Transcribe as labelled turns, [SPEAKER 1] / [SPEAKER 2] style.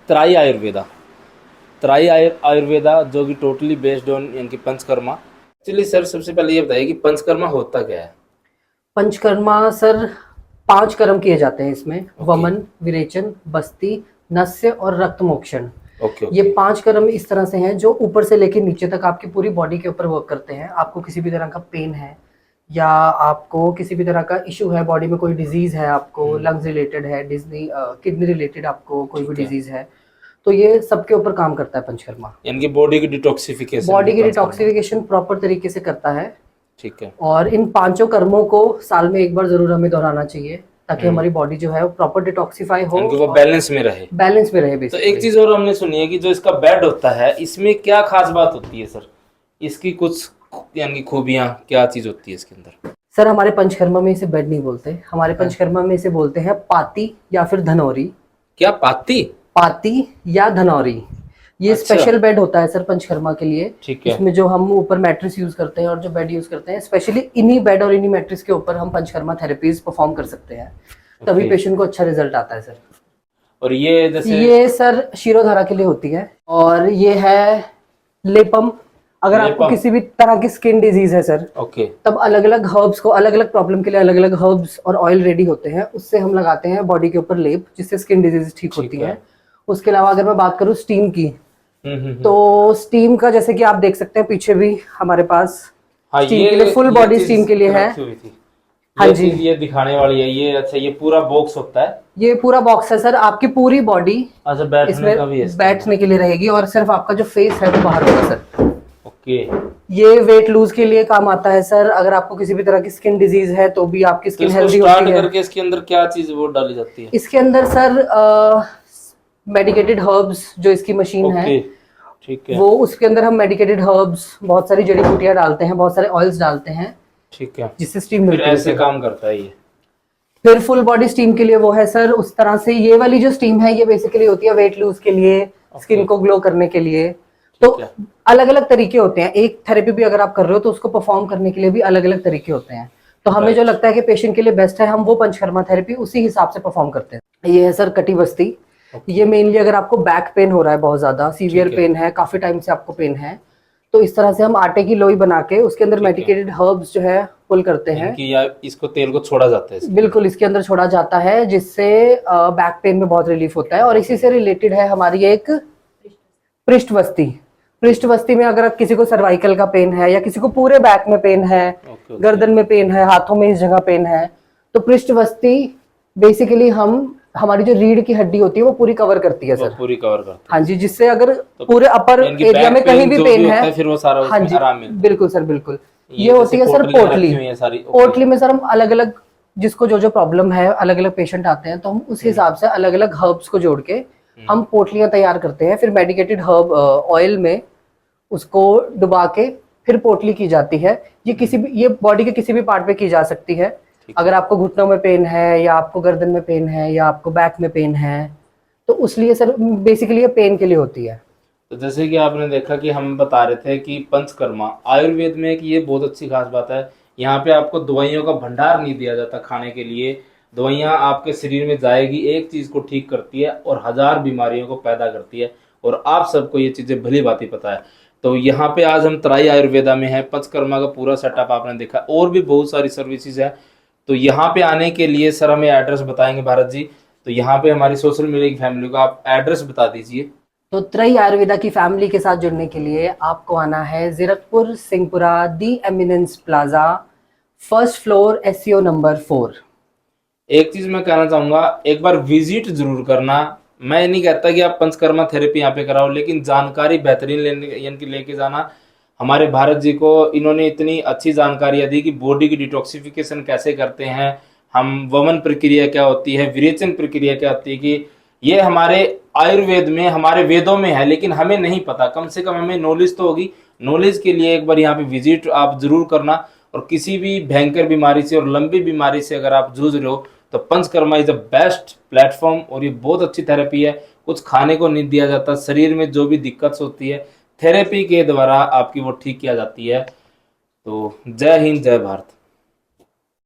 [SPEAKER 1] त्राई आयुर्वेदा। त्राई आयुर्वेदा जो कि टोटली बेस्ड ऑन यानी कि पंचकर्मा। एक्चुअली सर सबसे पहले ये बताइए कि पंचकर्मा होता क्या है?
[SPEAKER 2] पंचकर्मा सर 5 कर्म किए जाते हैं इसमें।
[SPEAKER 1] ओके
[SPEAKER 2] वमन, विरेचन, बस्ती, नस्य और रक्त मोक्षण।
[SPEAKER 1] ओके
[SPEAKER 2] ये
[SPEAKER 1] ओके
[SPEAKER 2] 5 कर्म इस तरह से हैं जो ऊपर से लेकर नीचे तक आपकी पूरी बॉडी के ऊपर वर्क करते हैं। आपको किसी भी तरह का पेन है या आपको किसी भी तरह का इशू है, बॉडी में कोई डिजीज है, आपको लंग्स रिलेटेड है, किडनी रिलेटेड आपको कोई भी
[SPEAKER 1] ठीक है।
[SPEAKER 2] डिजीज है, तो ये सबके ऊपर काम करता है पंचकर्मा।
[SPEAKER 1] यानी कि बॉडी की डिटॉक्सिफिकेशन भी
[SPEAKER 2] बॉडी की
[SPEAKER 1] पंचकर्मा।
[SPEAKER 2] डिटॉक्सिफिकेशन प्रॉपर तरीके से करता है।
[SPEAKER 1] ठीक है।
[SPEAKER 2] और इन 5 कर्मों को साल में एक बार जरूर हमें दोहराना चाहिए ताकि
[SPEAKER 1] हम्म।
[SPEAKER 2] हमारी बॉडी जो है वो प्रॉपर डिटॉक्सिफाई हो
[SPEAKER 1] यानी कि वो
[SPEAKER 2] और
[SPEAKER 1] बैलेंस में रहे।
[SPEAKER 2] बैलेंस में रहे
[SPEAKER 1] तो एक
[SPEAKER 2] बेसिकली।
[SPEAKER 1] चीज और हमने सुनी है कि जो इसका बेड होता है इसमें क्या खास बात होती है सर? इसकी कुछ यानी कि खूबियां क्या चीज होती है इसके अंदर?
[SPEAKER 2] सर हमारे पंचकर्मा में इसे बेड नहीं बोलते, हमारे पंचकर्मा में इसे बोलते हैं पाती या फिर धनौरी।
[SPEAKER 1] क्या पाती?
[SPEAKER 2] पाती या धनौरी, ये
[SPEAKER 1] अच्छा।
[SPEAKER 2] स्पेशल बेड होता है सर पंचकर्मा के लिए।
[SPEAKER 1] ठीक है।
[SPEAKER 2] इसमें जो हम ऊपर मैट्रेस यूज करते हैं और जो बेड यूज करते हैं, स्पेशली इन्हीं बेड और इन्हीं मैट्रेस के ऊपर हम पंचकर्मा थेरेपीज परफॉर्म कर सकते हैं, तभी
[SPEAKER 1] ओके।
[SPEAKER 2] पेशेंट को अच्छा रिजल्ट आता है सर।
[SPEAKER 1] और ये जैसे
[SPEAKER 2] ये सर शिरोधारा के लिए होती है। और ये है लेपम। अगर आपको
[SPEAKER 1] लेपम।
[SPEAKER 2] किसी भी तरह की स्किन डिजीज है सर,
[SPEAKER 1] ओके
[SPEAKER 2] तब अलग अलग हर्ब्स को, अलग अलग प्रॉब्लम के लिए अलग अलग हर्ब्स और ऑयल रेडी होते हैं, उससे हम लगाते हैं बॉडी के ऊपर लेप, जिससे स्किन डिजीज ठीक होती
[SPEAKER 1] ठीक है।
[SPEAKER 2] है। उसके अलावा अगर मैं बात करूँ स्टीम की,
[SPEAKER 1] हम्म।
[SPEAKER 2] तो स्टीम का जैसे कि आप देख सकते हैं पीछे भी हमारे पास
[SPEAKER 1] हाँ
[SPEAKER 2] स्टीम के लिए, फुल बॉडी
[SPEAKER 1] चीज
[SPEAKER 2] स्टीम के लिए है।
[SPEAKER 1] रखी हुई थी।
[SPEAKER 2] हाँ
[SPEAKER 1] ये
[SPEAKER 2] जी,
[SPEAKER 1] चीज ये दिखाने वाली है ये। अच्छा ये पूरा बॉक्स होता है?
[SPEAKER 2] ये पूरा बॉक्स है सर, आपकी पूरी बॉडी
[SPEAKER 1] अच्छा बैठने
[SPEAKER 2] इसमें
[SPEAKER 1] का भी है इसके
[SPEAKER 2] बैठने के लिए रहेगी और सिर्फ आपका जो फेस है वो बाहर होगा सर।
[SPEAKER 1] अंदर? ओके।
[SPEAKER 2] ये वेट लूज के लिए काम आता है सर। अगर आपको किसी भी तरह की स्किन डिजीज है तो भी आपकी
[SPEAKER 1] तो
[SPEAKER 2] स्किन
[SPEAKER 1] इसको
[SPEAKER 2] हेल्दी
[SPEAKER 1] स्टार्ट
[SPEAKER 2] होती है।
[SPEAKER 1] करके इसके अंदर क्या चीज वो डाली जाती है?
[SPEAKER 2] इसके अंदर सर मेडिकेटेड हर्ब्स, जो इसकी मशीन है,
[SPEAKER 1] ओके ठीक है।
[SPEAKER 2] वो उसके अंदर हम मेडिकेटेड हर्ब्स, बहुत सारी जड़ी बूटियां डालते हैं, बहुत सारे ऑयल्स डालते हैं,
[SPEAKER 1] ठीक है।
[SPEAKER 2] जिससे स्टीम
[SPEAKER 1] फिर
[SPEAKER 2] मिलती है
[SPEAKER 1] ऐसे
[SPEAKER 2] सर।
[SPEAKER 1] काम करता है ये?
[SPEAKER 2] फिर फुल बॉडी स्टीम के लिए वो है सर उस तरह से। ये वाली जो स्टीम है ये बेसिकली होती है वेट लूज के लिए, स्किन को ग्लो करने के लिए। तो
[SPEAKER 1] ठीक है।
[SPEAKER 2] अलग अलग तरीके होते हैं। एक थेरेपी भी अगर आप कर रहे हो तो उसको परफॉर्म करने के लिए भी अलग अलग तरीके होते हैं। तो हमें जो
[SPEAKER 1] राइट।
[SPEAKER 2] लगता है कि पेशेंट के लिए बेस्ट है, हम वो पंचकर्मा थेरेपी उसी हिसाब से परफॉर्म करते हैं। ये है सर कटी बस्ती। ये मेनली अगर आपको बैक पेन हो रहा है, बहुत ज्यादा सीवियर
[SPEAKER 1] ठीक है।
[SPEAKER 2] पेन है, काफी टाइम से आपको पेन है, तो इस तरह से हम आटे की लोई बना के उसके अंदर
[SPEAKER 1] ठीक है।
[SPEAKER 2] मेडिकेटेड हर्ब्स जो है पुल करते हैं।
[SPEAKER 1] इनकी या इसको तेल को छोड़ा जाता है इसके
[SPEAKER 2] बिल्कुल इसके अंदर छोड़ा जाता है, जिससे बैक पेन में बहुत रिलीफ होता है। और इसी से रिलेटेड है हमारी एक पृष्ठ बस्ती। पृष्ठ बस्ती में अगर किसी को सर्वाइकल का पेन है या किसी को पूरे बैक में पेन है,
[SPEAKER 1] ओके ओके।
[SPEAKER 2] गर्दन में पेन है, हाथों में इस जगह पेन है, तो पृष्ठ बस्ती बेसिकली हम, हमारी जो रीढ़ की हड्डी होती है वो पूरी कवर करती है
[SPEAKER 1] वो
[SPEAKER 2] सर।
[SPEAKER 1] पूरी कवर करता
[SPEAKER 2] हाँ जी, जिससे अगर पूरे अपर
[SPEAKER 1] है। इनकी
[SPEAKER 2] एरिया
[SPEAKER 1] बैक
[SPEAKER 2] में कहीं
[SPEAKER 1] पेन
[SPEAKER 2] भी
[SPEAKER 1] जो
[SPEAKER 2] पेन
[SPEAKER 1] भी होता
[SPEAKER 2] है,
[SPEAKER 1] है फिर वो सारा
[SPEAKER 2] हाँ
[SPEAKER 1] उसमें
[SPEAKER 2] जी
[SPEAKER 1] आराम मिलता है।
[SPEAKER 2] बिल्कुल सर बिल्कुल।
[SPEAKER 1] ये
[SPEAKER 2] ये होती है
[SPEAKER 1] जैसे
[SPEAKER 2] सर
[SPEAKER 1] पोटलियां
[SPEAKER 2] पोटली।
[SPEAKER 1] रखी हुई हैं सारी। ओके।
[SPEAKER 2] पोटली में सर हम अलग अलग, जिसको जो जो प्रॉब्लम है, अलग अलग पेशेंट आते हैं, तो हम उस हिसाब से अलग अलग हर्ब्स को जोड़ के हम पोटलियां तैयार करते हैं। फिर मेडिकेटेड हर्ब ऑयल में उसको डुबा के फिर पोटली की जाती है। ये किसी भी, ये बॉडी के किसी भी पार्ट पे की जा सकती है।
[SPEAKER 1] ठीक है।
[SPEAKER 2] अगर आपको घुटनों में पेन है या आपको गर्दन में पेन है या आपको बैक में पेन है, तो उसलिए सर बेसिकली ये पेन के लिए होती है।
[SPEAKER 1] तो जैसे कि आपने देखा कि हम बता रहे थे कि पंचकर्मा आयुर्वेद में एक ये बहुत अच्छी खास बात है, यहाँ पे आपको दवाइयों का भंडार नहीं दिया जाता खाने के लिए। दवाइयाँ आपके शरीर में जाएगी, एक चीज को ठीक करती है और 1000 बीमारियों को पैदा करती है। और आप सबको ये चीजें भली भांति पता है। तो यहाँ पे आज हम त्राई आयुर्वेदा में है, पंचकर्मा का पूरा सेटअप आपने देखा, और भी बहुत सारी सर्विसेज है। तो यहाँ पे आने के लिए सर हमें एड्रेस बताएंगे भारत जी। तो यहाँ पे हमारी सोशल मीडिया की फैमिली को आप एड्रेस बता दीजिए।
[SPEAKER 2] तो त्रयी आयुर्वेदा की फैमिली के साथ जुड़ने के लिए आपको आना है Zirakpur Singhpura the eminence plaza, first floor, SCO number 4।
[SPEAKER 1] एक चीज मैं कहना चाहूंगा, एक बार विजिट जरूर करना। मैं ये नहीं कहता कि आप पंचकर्मा थेरेपी यहाँ पे कराओ, लेकिन जानकारी बेहतरीन लेने यानी कि लेके जाना। हमारे भारत जी को इन्होंने इतनी अच्छी जानकारी दी कि बॉडी की डिटॉक्सिफिकेशन कैसे करते हैं हम, वमन प्रक्रिया क्या होती है, विरेचन प्रक्रिया क्या होती है, कि ये हमारे आयुर्वेद में, हमारे वेदों में है, लेकिन हमें नहीं पता। कम से कम हमें नॉलेज तो होगी। नॉलेज के लिए एक बार यहाँ पे विजिट आप जरूर करना। और किसी भी भयंकर बीमारी से और लंबी बीमारी से अगर आप जूझ रहे हो तो panchakarma is the best platform. और ये बहुत अच्छी थेरेपी है, कुछ खाने को नहीं दिया जाता, शरीर में जो भी दिक्कत होती है थेरेपी के द्वारा आपकी वो ठीक किया जाती है। तो जय हिंद जय भारत।